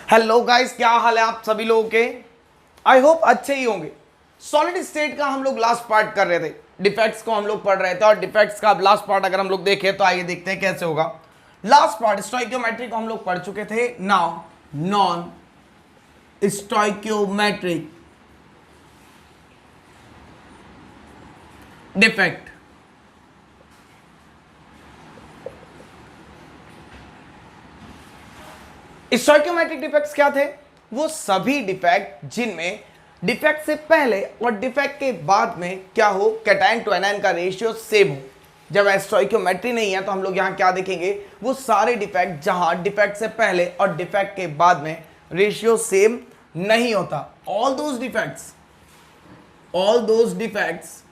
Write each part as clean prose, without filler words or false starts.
Hello guys, क्या हाल है आप सभी लोगों के। आई होप अच्छे ही होंगे। सॉलिड स्टेट का हम लोग लास्ट पार्ट कर रहे थे, डिफेक्ट्स को हम लोग पढ़ रहे थे और डिफेक्ट्स का अब लास्ट पार्ट अगर हम लोग देखें तो आइए देखते हैं कैसे होगा। लास्ट पार्ट स्टोइकियोमेट्रिक को हम लोग पढ़ चुके थे। Now non stoichiometric defect. Stoichiometric defects क्या थे? वो सभी डिफेक्ट जिनमें डिफेक्ट से पहले और डिफेक्ट के बाद में क्या हो, कैटायन टू एनायन का रेशियो सेम हो। जब स्टोइकियोमेट्री नहीं है तो हम लोग यहां क्या देखेंगे, वो सारे डिफेक्ट जहां डिफेक्ट से पहले और डिफेक्ट के बाद में रेशियो सेम नहीं होता। All those defects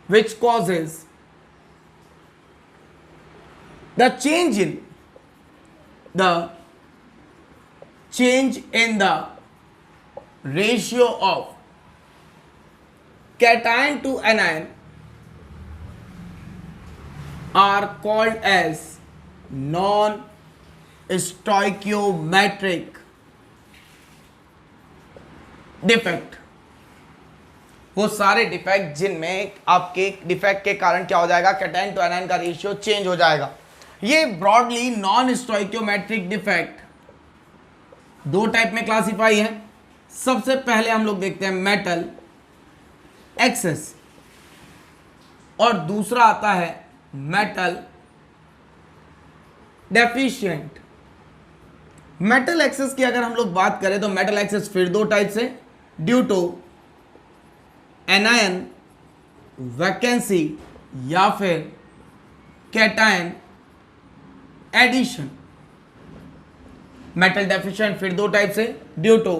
which causes the change in the ratio of cation to anion are called as non-stoichiometric defect। वो सारे डिफेक्ट जिनमें आपके डिफेक्ट के कारण क्या हो जाएगा, कैटायन टू एनायन का रेशियो चेंज हो जाएगा। ये ब्रॉडली नॉन स्टोइकियोमेट्रिक डिफेक्ट दो टाइप में क्लासिफाई है। सबसे पहले हम लोग देखते हैं मेटल एक्सेस और दूसरा आता है मेटल डेफिशिएंट। मेटल एक्सेस की अगर हम लोग बात करें तो मेटल एक्सेस फिर दो टाइप से, ड्यू टू एनायन वैकेंसी या फिर कैटायन एडिशन। मेटल डेफिशिएंट फिर दो टाइप से, ड्यू टू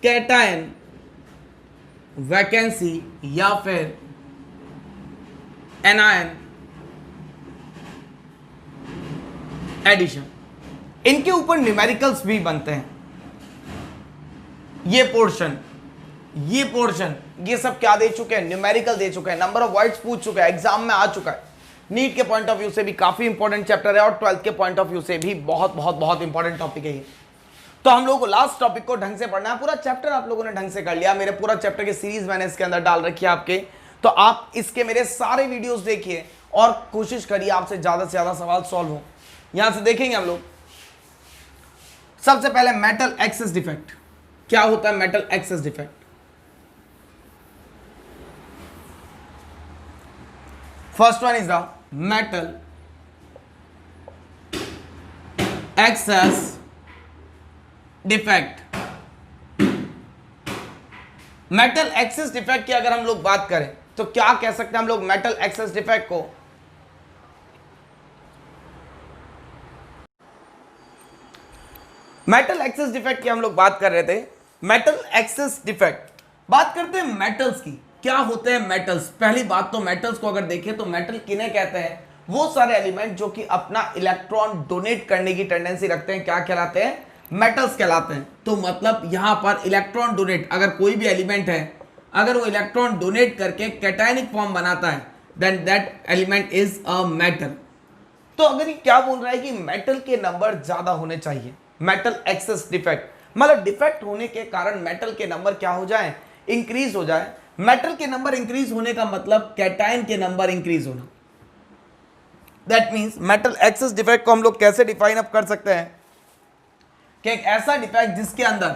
कैटायन वैकेंसी या फिर एनायन एडिशन। इनके ऊपर न्यूमेरिकल्स भी बनते हैं। ये पोर्शन ये सब क्या दे चुके हैं, न्यूमेरिकल दे चुके हैं, नंबर ऑफ वर्ड्स पूछ चुके हैं, एग्जाम में आ चुका है। नीट के पॉइंट ऑफ व्यू से भी काफी इंपॉर्टेंट चैप्टर है और 12th के पॉइंट ऑफ व्यू से भी बहुत बहुत बहुत इंपॉर्टेंट टॉपिक है ये। तो हम लोगों को लास्ट टॉपिक को ढंग से पढ़ना है। पूरा चैप्टर आप लोगों ने ढंग से कर लिया। मेरे पूरा चैप्टर की सीरीज मैंने इसके अंदर डाल रखी है आपके, तो आप इसके मेरे सारे वीडियोस देखिए और कोशिश करिए आपसे ज्यादा से ज्यादा सवाल सॉल्व हो। यहां से देखेंगे हम लोग सबसे पहले मेटल एक्सेस डिफेक्ट। क्या होता है metal excess defect? First one is the metal excess defect। Metal excess defect की अगर हम लोग बात करें तो क्या कह सकते हैं हम लोग मेटल एक्सेस डिफेक्ट को? मेटल एक्सेस डिफेक्ट की हम लोग बात कर रहे थे। मेटल एक्सेस डिफेक्ट बात करते हैं मेटल्स की। क्या होते हैं मेटल्स? पहली बात तो मेटल्स को अगर देखें तो मेटल किन्हें कहते हैं? वो सारे एलिमेंट जो कि अपना इलेक्ट्रॉन डोनेट करने की टेंडेंसी रखते हैं, क्या कहलाते हैं? मेटल्स कहलाते हैं। तो मतलब यहां पर इलेक्ट्रॉन डोनेट, अगर कोई भी एलिमेंट है अगर वो इलेक्ट्रॉन डोनेट करके कैटायनिक फॉर्म बनाता है then that element is a metal. तो अगर ये क्या बोल रहा है कि मेटल के नंबर ज्यादा होने चाहिए, मेटल एक्सेस डिफेक्ट मतलब डिफेक्ट होने के कारण मेटल के नंबर क्या हो जाए, इंक्रीज हो जाए। मेटल के नंबर इंक्रीज होने का मतलब कैटायन के नंबर इंक्रीज होना। That means metal excess defect को हम लोग कैसे डिफाइन अप कर सकते हैं कि एक ऐसा डिफेक्ट जिसके अंदर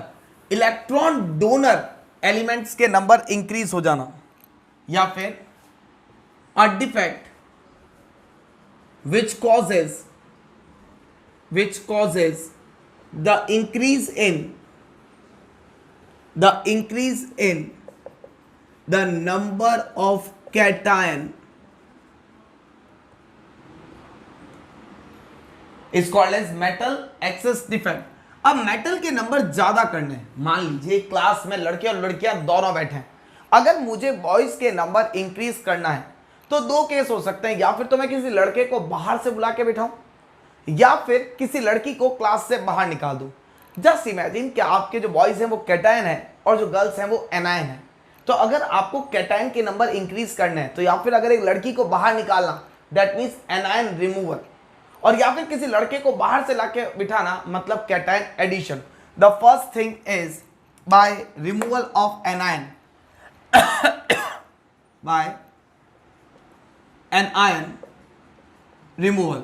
इलेक्ट्रॉन डोनर एलिमेंट्स के नंबर इंक्रीज हो जाना, या फिर a defect which causes the increase in the number of cation is called as metal excess defect। अब मेटल के नंबर ज्यादा करने हैं, मान लीजिए क्लास में लड़के और लड़कियां दोनों बैठे हैं, अगर मुझे बॉयज के नंबर इंक्रीज करना है तो दो केस हो सकते हैं, या फिर तो मैं किसी लड़के को बाहर से बुला के बिठाऊं या फिर किसी लड़की को क्लास से बाहर निकाल दूं। जस्ट इमेजिन कि आपके जो बॉयज हैं वो कैटायन है और जो गर्ल्स हैं वो एनायन है। तो अगर आपको कैटायन के नंबर इंक्रीज करने हैं तो या फिर अगर एक लड़की को बाहर निकालना, दैट मीन्स एनायन रिमूवल, और या फिर किसी लड़के को बाहर से लाके बिठाना, मतलब cation addition. The first thing is by removal of anion, by anion removal.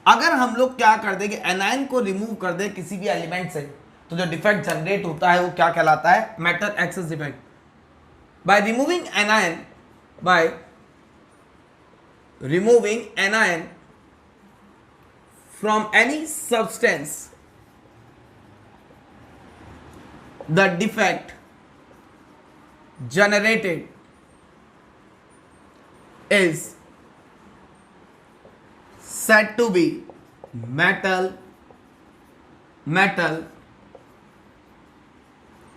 अगर हम लोग क्या कर दें कि एनायन को रिमूव कर दें किसी भी एलिमेंट से, तो जो डिफेक्ट जनरेट होता है वो क्या कहलाता है? Metal excess defect. By removing anion, by removing anion from any substance, the defect generated is said to be metal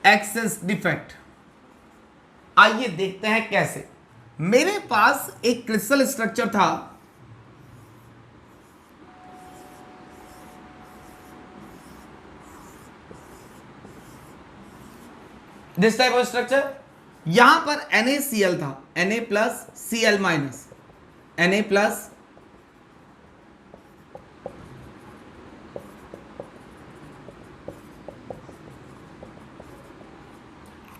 excess defect। आइए देखते हैं कैसे। मेरे पास एक क्रिस्टल स्ट्रक्चर था, दिस टाइप ऑफ स्ट्रक्चर। यहां पर NaCl था, Na plus Cl minus, Na plus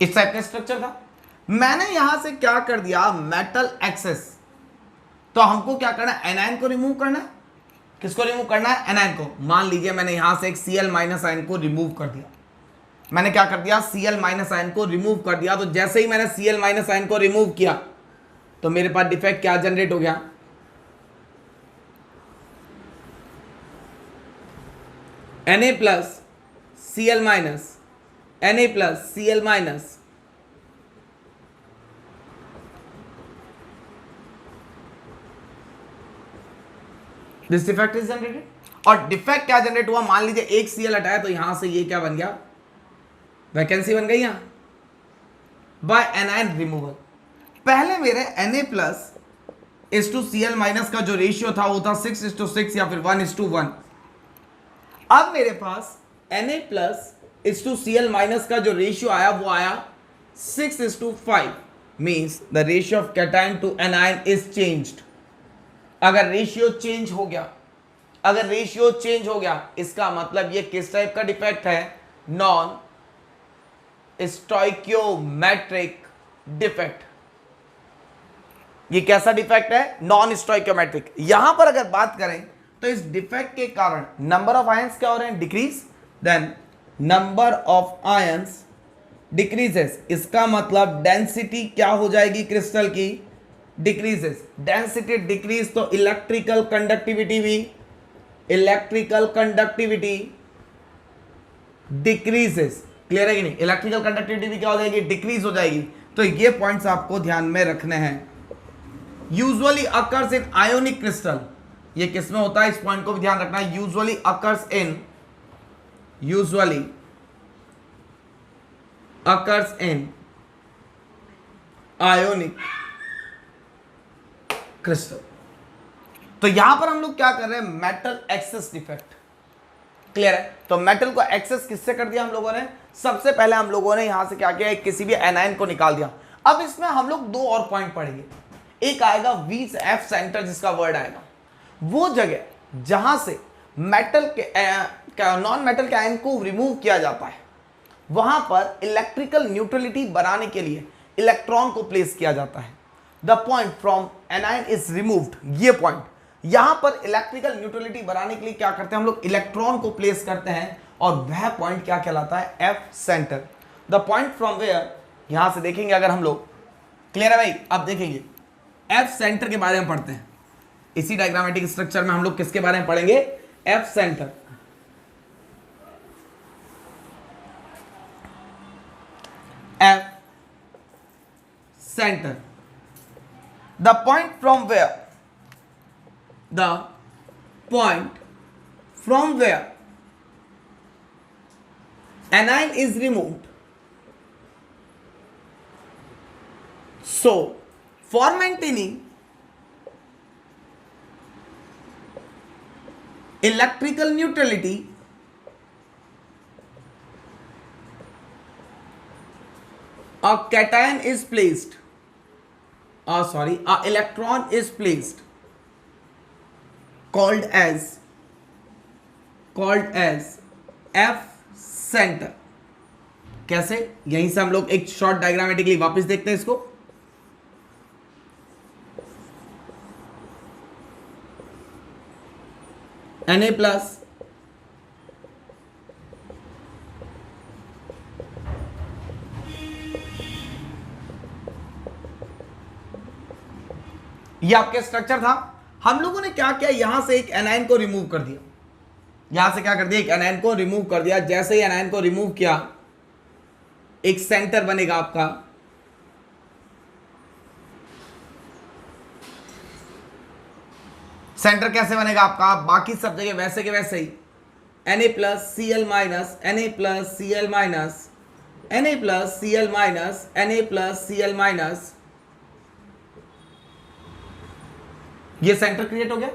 इस टाइप का स्ट्रक्चर था। मैंने यहां से क्या कर दिया? Metal access. तो हमको क्या करना है? एनायन को रिमूव करना है। किसको रिमूव करना है? एनायन को। मान लीजिए मैंने यहां से एक Cl माइनस आयन को रिमूव कर दिया। मैंने क्या कर दिया? Cl माइनस आयन को रिमूव कर दिया। तो जैसे ही मैंने Cl माइनस आयन को रिमूव किया तो मेरे पास डिफेक्ट क्या जनरेट हो गया? Na plus Cl minus, Na plus Cl minus, this defect is generated. और डिफेक्ट क्या जनरेट हुआ? मान लीजिए एक Cl हटाया तो यहां से ये क्या बन गया? वैकेंसी बन गई यहां बाय एनायन रिमूवल। पहले मेरे Na plus is to Cl minus का जो रेशियो था वो था 6:6 या फिर 1:1। अब मेरे पास Na plus is to Cl minus का जो रेशियो आया वो आया 6:5। Means the ratio of cation to anion is changed. अगर रेशियो चेंज हो गया, अगर रेशियो चेंज हो गया, इसका मतलब ये किस टाइप का डिफेक्ट है? Non stoichiometric defect. ये कैसा डिफेक्ट है? Non stoichiometric. यहां पर अगर बात करें तो इस डिफेक्ट के कारण नंबर ऑफ आयंस क्या हो रहे हैं? Decrease. Then number of ions decreases. इसका मतलब डेंसिटी क्या हो जाएगी क्रिस्टल की? डिक्रीजेस। डेंसिटी डिक्रीज तो इलेक्ट्रिकल कंडक्टिविटी भी, इलेक्ट्रिकल कंडक्टिविटी डिक्रीजेस। क्लियर है कि नहीं? इलेक्ट्रिकल कंडक्टिविटी भी क्या हो जाएगी? डिक्रीज हो जाएगी। तो ये पॉइंट्स आपको ध्यान में रखने हैं। Usually occurs in ionic crystal. ये किस में होता है? इस पॉइंट को भी ध्यान रखना है। Usually occurs in ionic crystal. तो यहां पर हम लोग क्या कर रहे हैं? Metal excess defect. क्लियर है? तो मेटल को एक्सेस किससे कर दिया हम लोगों ने? सबसे पहले हम लोगों ने यहां से क्या किया? किसी भी एनायन को निकाल दिया। अब इसमें हम लोग दो और पॉइंट पढ़ेंगे। एक आएगा वीज एफ सेंटर, जिसका वर्ड आएगा वो जगह जहां से मेटल के नॉन मेटल के आयन को रिमूव किया जाता है, वहां पर इलेक्ट्रिकल न्यूट्रलिटी बनाने के लिए इलेक्ट्रॉन को प्लेस किया जाता है। The point from anion is removed. ये पॉइंट यहां पर इलेक्ट्रिकल न्यूट्रलिटी बनाने के लिए क्या करते हैं हम लोग? इलेक्ट्रॉन को प्लेस करते हैं, और वह पॉइंट क्या कहलाता है? F centre. The point from where, यहां से देखेंगे अगर हम लोग, क्लियर है भाई? अब देखेंगे एफ सेंटर के बारे में पढ़ते हैं। इसी डायग्रामेटिक स्ट्रक्चर में हम लोग किसके बारे में पढ़ेंगे? F centre. F centre, the point from where anion is removed. So for maintaining electrical neutrality, a cation is placed, an electron is placed called as F centre. कैसे, यहीं से हम लोग एक शॉर्ट डायग्रामेटिकली वापस देखते हैं इसको। Na प्लस ये आपके स्ट्रक्चर था। हम लोगों ने क्या किया, यहां से एक एनायन को रिमूव कर दिया। यहां से क्या कर दिया, एक एनायन को रिमूव कर दिया। जैसे ही एनायन को रिमूव किया, एक सेंटर बनेगा आपका। सेंटर कैसे बनेगा आपका, बाकी सब जगह वैसे के वैसे ही Na plus C L minus Na plus C L minus Na plus C L minus Na plus C L minus, ये सेंटर क्रिएट हो गया।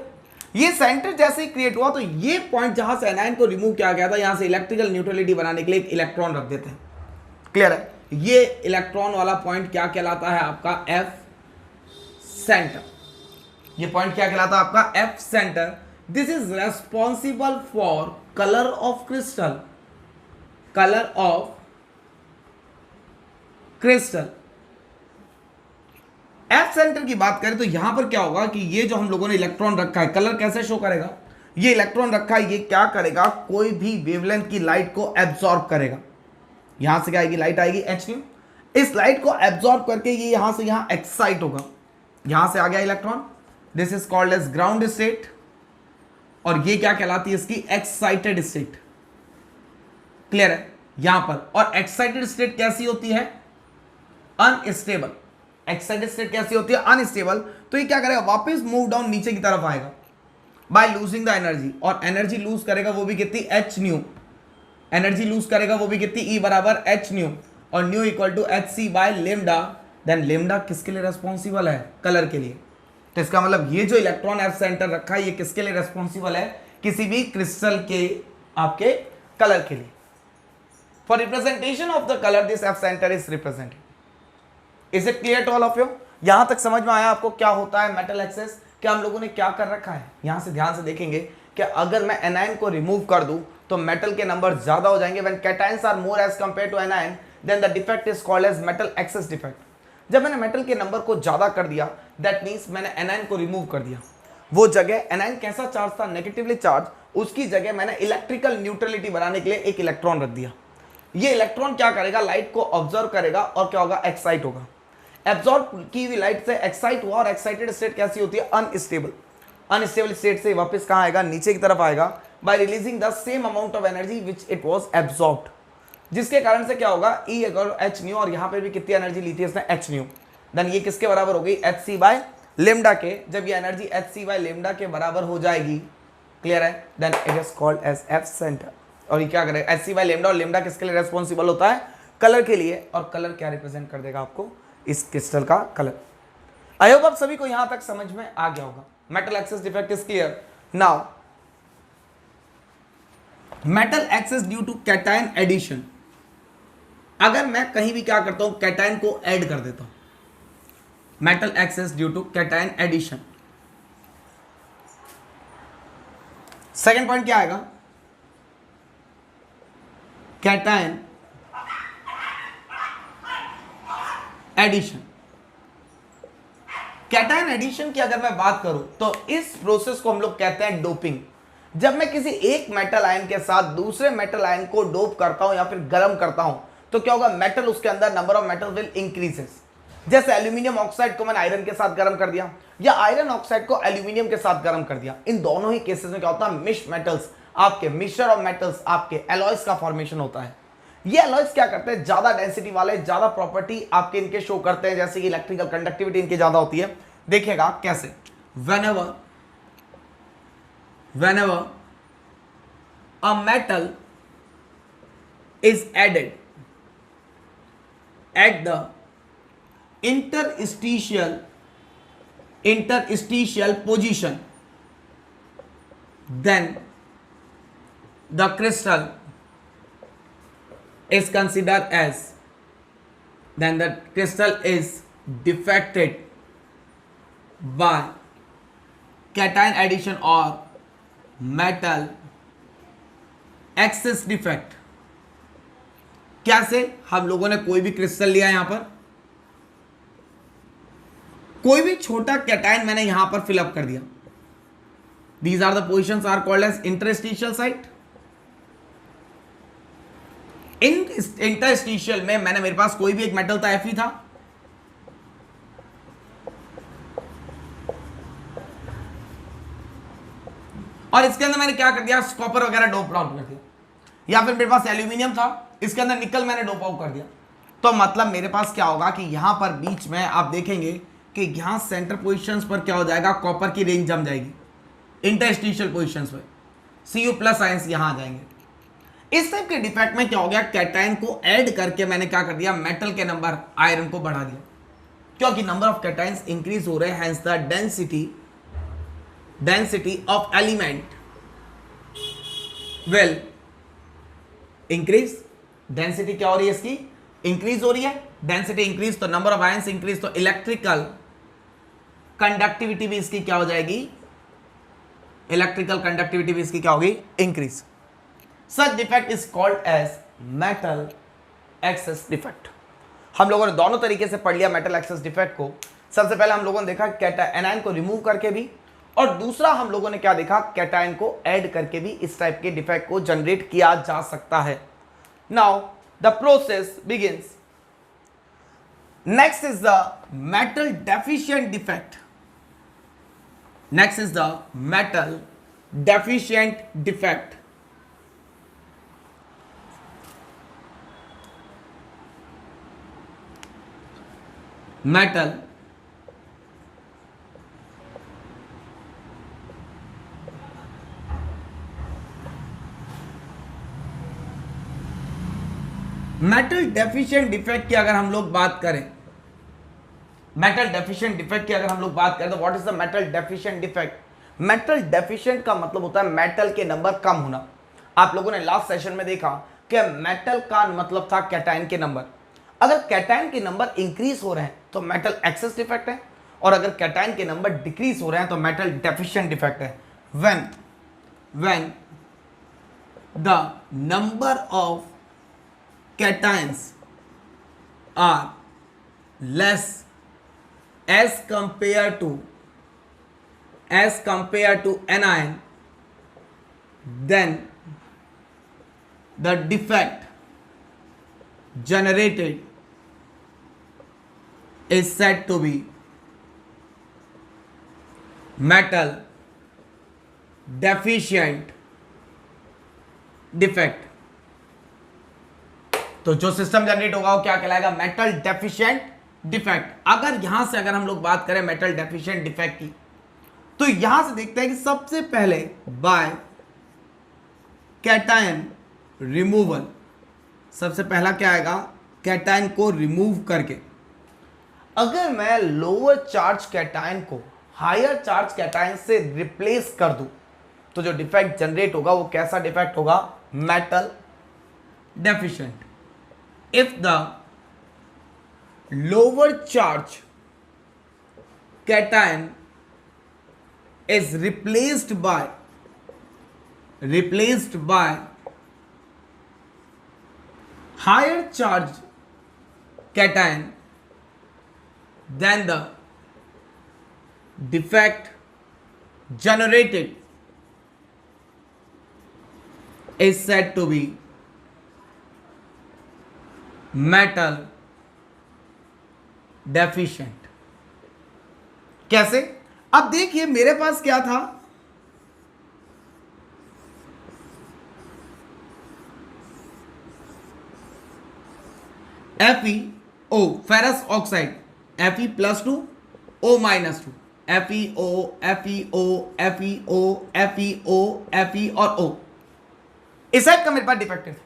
ये सेंटर जैसे ही क्रिएट हुआ तो ये पॉइंट जहां से एनायन को रिमूव किया गया था, यहां से इलेक्ट्रिकल न्यूट्रलिटी बनाने के लिए एक इलेक्ट्रॉन रख देते हैं। क्लियर है, ये इलेक्ट्रॉन वाला पॉइंट क्या कहलाता है आपका, एफ सेंटर। ये पॉइंट क्या कहलाता है आपका, F centre. This is responsible for colour of crystal, colour of crystal. F centre की बात करें तो यहां पर क्या होगा कि ये जो हम लोगों ने इलेक्ट्रॉन रखा है, कलर कैसे शो करेगा, ये इलेक्ट्रॉन रखा है, ये क्या करेगा, कोई भी वेवलेंथ की लाइट को एब्जॉर्ब करेगा। यहां से क्या आएगी, लाइट आएगी h न्यू। इस लाइट को एब्जॉर्ब करके ये यहां से यहां एक्साइट होगा। यहां से आ गया electron, this is called as ground state, और ये क्या कहलाती है इसकी, एक्साइटेड स्टेट। क्लियर है यहां पर। और एक्साइटेड स्टेट कैसी होती है, अनस्टेबल। एक्साइटेड स्टेट कैसी होती है, अनस्टेबल। तो ये क्या करेगा, वापस मूव डाउन नीचे की तरफ आएगा बाय लूजिंग द एनर्जी, और एनर्जी लूज करेगा वो भी कितनी, एच न्यू। एनर्जी लूज करेगा वो भी कितनी, ई बराबर एच न्यू, और nu equal to H C by lambda. Then lambda किसके लिए रेस्पॉन्सिबल है, कलर के लिए। तो इसका मतलब ये जो इलेक्ट्रॉन एफ सेंटर रखा है, ये किसके लिए रेस्पॉन्सिबल है, किसी भी क्रिस्टल के आपके कलर के लिए। For representation of the colour this F centre is represented. Is it clear to all of you? यहां तक समझ में आया आपको क्या होता है मेटल एक्सेस, क्या हम लोगों ने क्या कर रखा है। यहां से ध्यान से देखेंगे कि अगर मैं एनायन को रिमूव कर दूं तो मेटल के नंबर ज्यादा हो जाएंगे। When cations are more as compare to anion, then the defect is called as metal excess defect. जब मैंने मेटल के नंबर को ज्यादा कर दिया, दैट मींस मैंने एनायन को रिमूव कर दिया। वो जगह एनायन कैसा चार्ज था, नेगेटिवली चार्ज, उसकी जगह मैंने इलेक्ट्रिकल न्यूट्रलिटी बनाने के लिए एक इलेक्ट्रॉन रख दिया। ये इलेक्ट्रॉन क्या करेगा, लाइट को ऑब्जर्व करेगा और क्या होगा, एक्साइट होगा। एब्जॉर्ब की हुई लाइट से एक्साइट हुआ, और एक्साइटेड स्टेट कैसी होती है, अनस्टेबल। अनस्टेबल स्टेट से वापस कहां आएगा, नीचे की तरफ आएगा, bye releasing the same amount of energy which it was absorbed. जिसके कारण से क्या होगा, ई अगर एच न्यू, और यहां पे भी कितनी एनर्जी ली थी इसने, एच न्यू। देन ये किसके बराबर हो गई, एच सी बाय लेमडा के। जब ये energy H C by lambda के बराबर हो जाएगी, क्लियर है, then it is called as F centre. और ये क्या करेगा, एच सी बाय लेमडा, और लेमडा किसके लिए रेस्पॉन्सिबल होता है, कलर के लिए। और कलर क्या रिप्रेजेंट कर देगा आपको, इस क्रिस्टल का कलर। आई होप आप सभी को यहां तक समझ में आ गया होगा। Metal excess defect is clear. Now metal excess due to cation addition. अगर मैं कहीं भी क्या करता हूं, कैटायन को ऐड कर देता हूं, metal excess due to cation addition. Second point क्या आएगा, कैटायन एडिशन। कैटायन एडिशन की अगर मैं बात करूं तो इस प्रोसेस को हम लोग कहते हैं डोपिंग। जब मैं किसी एक मेटल आयन के साथ दूसरे मेटल आयन को डोप करता हूं या फिर गर्म करता हूं, तो क्या होगा, मेटल, उसके अंदर number of metal will increases. जैसे एल्यूमिनियम ऑक्साइड को मैंने आयरन के साथ गर्म कर दिया, या आयरन ऑक्साइड को एल्यूमिनियम के साथ गर्म कर दिया। इन दोनों ही केसेस में क्या होता है, मिश मेटल्स, आपके मिक्सचर ऑफ मेटल्स, आपके एलॉयज का फॉर्मेशन होता है। ये एलॉयज क्या करते हैं, ज्यादा डेंसिटी वाले, ज्यादा प्रॉपर्टी आपके इनके शो करते हैं, जैसे कि इलेक्ट्रिकल कंडक्टिविटी इनकी ज्यादा होती है। देखिएगा कैसे, whenever a metal is added at the interstitial position, then the crystal is considered as, then the crystal is defected by cation addition or metal excess defect. कैसे? हम लोगों ने कोई भी क्रिस्टल लिया, यहां पर कोई भी छोटा कैटायन मैंने यहां पर फिलअप कर दिया। These are the positions are called as interstitial site. इन इंटरस्टिशियल में मैंने, मेरे पास कोई भी एक मेटल था, Fe था, और इसके अंदर मैंने क्या कर दिया, कॉपर वगैरह डोप आउट कर दिया। या फिर मेरे पास एल्यूमिनियम था, इसके अंदर निकल मैंने डोप आउट कर दिया। तो मतलब मेरे पास क्या होगा कि यहां पर बीच में आप देखेंगे कि यहां सेंटर पोजीशंस पर क्या हो जाएगा, कॉपर की रिंग जम जाएगी। इंटरस्टिशियल पोजीशंस पर Cu प्लस आयंस यहां आ जाएंगे। इस टाइप के डिफेक्ट में क्या हो गया, कैटायन को ऐड करके मैंने क्या कर दिया, मेटल के नंबर आयरन को बढ़ा दिया, क्योंकि नंबर ऑफ कैटायंस इंक्रीज हो रहे हैं, hence the density of element will increase. Density क्या हो रही है इसकी, इंक्रीज हो रही है। डेंसिटी इंक्रीज तो नंबर ऑफ आयंस इंक्रीज, तो इलेक्ट्रिकल कंडक्टिविटी भी इसकी क्या हो जाएगी, इलेक्ट्रिकल कंडक्टिविटी भी इसकी क्या होगी, increase. Such defect is called as metal excess defect. हम लोगों ने दोनों तरीके से पढ़ लिया मेटल एक्सेस डिफेक्ट को। सबसे पहले हम लोगों ने देखा कैटायन को रिमूव करके भी, और दूसरा हम लोगों ने क्या देखा, कैटायन को ऐड करके भी इस टाइप के डिफेक्ट को जनरेट किया जा सकता है। Now the process begins. Next is the metal deficient defect. Next is the metal deficient defect. Metal deficient defect की अगर हम लोग बात करें, मेटल डेफिशिएंट डिफेक्ट की अगर हम लोग बात करें तो what is the metal deficient defect. Metal deficient का मतलब होता है मेटल के नंबर कम होना। आप लोगों ने लास्ट सेशन में देखा कि मेटल का मतलब था कैटायन के नंबर। अगर कैटायन के नंबर इंक्रीज हो रहे हैं तो मेटल एक्सेस डिफेक्ट है, और अगर कैटायन के नंबर डिक्रीज हो रहे हैं तो मेटल डेफिशिएंट डिफेक्ट है। When the number of cations are less as compared to anion, then the defect generated is said to be metal deficient defect। तो जो सिस्टम जनरेट होगा वो क्या कहलाएगा, मेटल डेफिशिएंट डिफेक्ट। अगर यहां से अगर हम लोग बात करें मेटल डेफिशिएंट डिफेक्ट की, तो यहां से देखते हैं कि सबसे पहले बाय कैटायन रिमूवल, सबसे पहला क्या आएगा, कैटायन को रिमूव करके। अगर मैं लोअर चार्ज कैटायन को हायर चार्ज कैटायन से रिप्लेस कर दूं तो जो डिफेक्ट जनरेट होगा वो कैसा डिफेक्ट होगा, metal deficient. If the lower charge cation is replaced by higher charge cation, then the defect generated is said to be metal deficient. कैसे? अब देखिए मेरे पास क्या था, FeO ferrous oxide, Fe+2 O-2, FeO FeO FeO FeO Fe और O, इस type का मेरे पास डिफेक्ट है।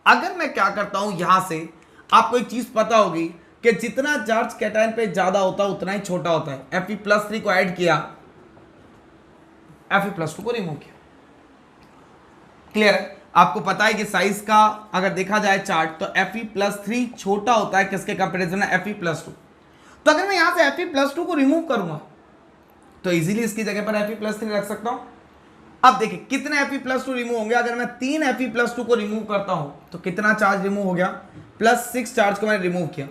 अगर मैं क्या करता हूं, यहां से आपको एक चीज पता होगी कि जितना चार्ज कैटायन पे ज्यादा होता है उतना ही छोटा होता है। Fe+3 को ऐड किया, Fe+2 को रिमूव किया। क्लियर है? आपको पता है कि साइज का अगर देखा जाए चार्ट तो Fe+3 छोटा होता है किसके कंपैरिजन में, Fe+2। तो अगर मैं यहां से Fe+2 को रिमूव करूंगा तो इजीली इसकी जगह पर Fe+3 रख सकता हूं। अब देखिए कितने Fe+2 रिमूव होंगे। अगर मैं 3 Fe+2 को रिमूव करता हूं तो कितना चार्ज रिमूव हो गया, +6 चार्ज को मैंने रिमूव किया,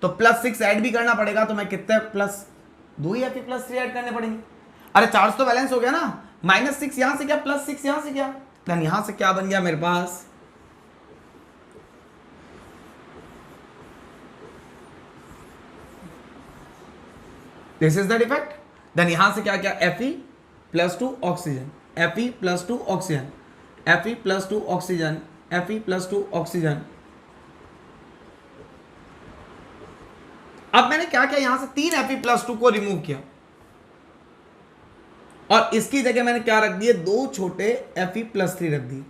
तो +6 ऐड भी करना पड़ेगा, तो मैं कितने +2 ही Fe+3 ऐड करने पड़ेंगे। अरे चार्ज तो बैलेंस हो गया ना, -6 यहां से क्या, +6 यहां से क्या, देन यहां से क्या बन गया मेरे पास, this is the defect. Then यहां से क्या क्या, Fe+2 oxygen, Fe+2 oxygen, Fe+2 oxygen, Fe+2 oxygen. अब मैंने क्या किया, यहां से 3 Fe+2 को रिमूव किया और इसकी जगह मैंने क्या रख दिए, 2 छोटे Fe+3 रख दिए,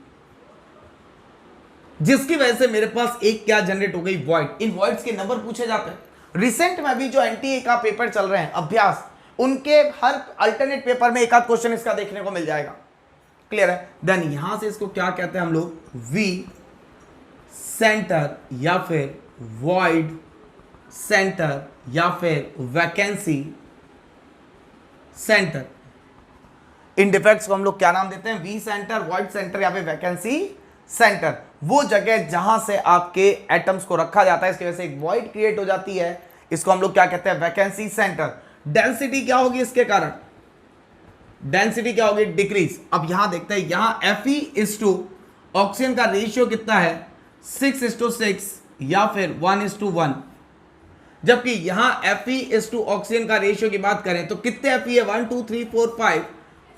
जिसकी वजह से मेरे पास एक क्या जनरेट हो गई, वॉइड। इन वॉइड्स के नंबर पूछे जाते हैं। रिसेंट में भी जो एनटीए का पेपर चल रहे हैं अभ्यास, उनके हर अल्टरनेट पेपर में एक आध क्वेश्चन इसका देखने को मिल जाएगा। क्लियर है। देन यहां से इसको क्या कहते हैं हम लोग, वी सेंटर या फिर वॉइड सेंटर या फिर वैकेंसी सेंटर। इन डिफेक्ट्स को हम लोग क्या नाम देते हैं, वी सेंटर, वॉइड सेंटर या फिर वैकेंसी सेंटर। वो जगह जहां से आपके एटम्स को रखा जाता है, इसकी वजह से एक वॉइड क्रिएट हो जाती है, इसको हम लोग क्या कहते हैं, वैकेंसी सेंटर। डेंसिटी क्या होगी इसके कारण, डेंसिटी क्या होगी, डिक्रीज। अब यहां देखते हैं, यहां Fe ऑक्सीजन का रेशियो कितना है, 6:6 या फिर 1:1, जबकि यहां Fe ऑक्सीजन का रेशियो की बात करें तो कितने Fe है, 1 2 3 4 5,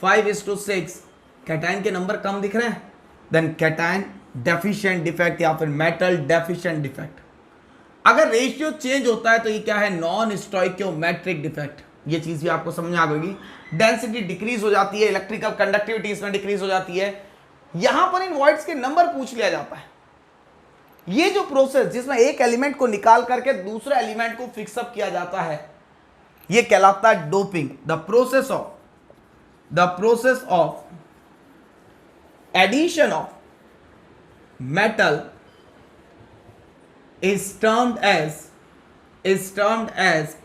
5:6। कैटायन के नंबर कम दिख रहे हैं, देन कैटायन डेफिशिएंट डिफेक्ट या फिर मेटल डेफिशिएंट डिफेक्ट। अगर रेशियो चेंज होता है तो ये क्या है, नॉन स्टोइकियोमेट्रिक डिफेक्ट। ये चीज भी आपको समझ में आ गई। डेंसिटी डिक्रीज हो जाती है, इलेक्ट्रिकल कंडक्टिविटी इसमें डिक्रीज हो जाती है। यहां पर इन वॉइड्स के नंबर पूछ लिया जाता है। ये जो प्रोसेस जिसमें एक एलिमेंट को निकाल करके दूसरे एलिमेंट को फिक्सअप किया जाता है, ये कहलाता है doping. The process of addition of metal is termed as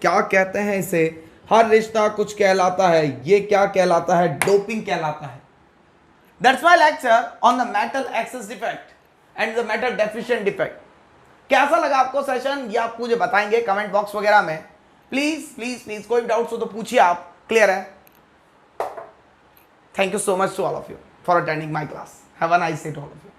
क्या कहते हैं इसे, हर रिश्ता कुछ कहलाता है, ये क्या कहलाता है, डोपिंग कहलाता है। That's my lecture on the metal excess defect and the metal deficient defect। कैसा लगा आपको सेशन, ये आप मुझे बताएंगे कमेंट बॉक्स वगैरह में। प्लीज प्लीज प्लीज कोई डाउट्स हो तो पूछिए आप। क्लियर है। Thank you so much to all of you for attending my class. Have a nice day to all of you.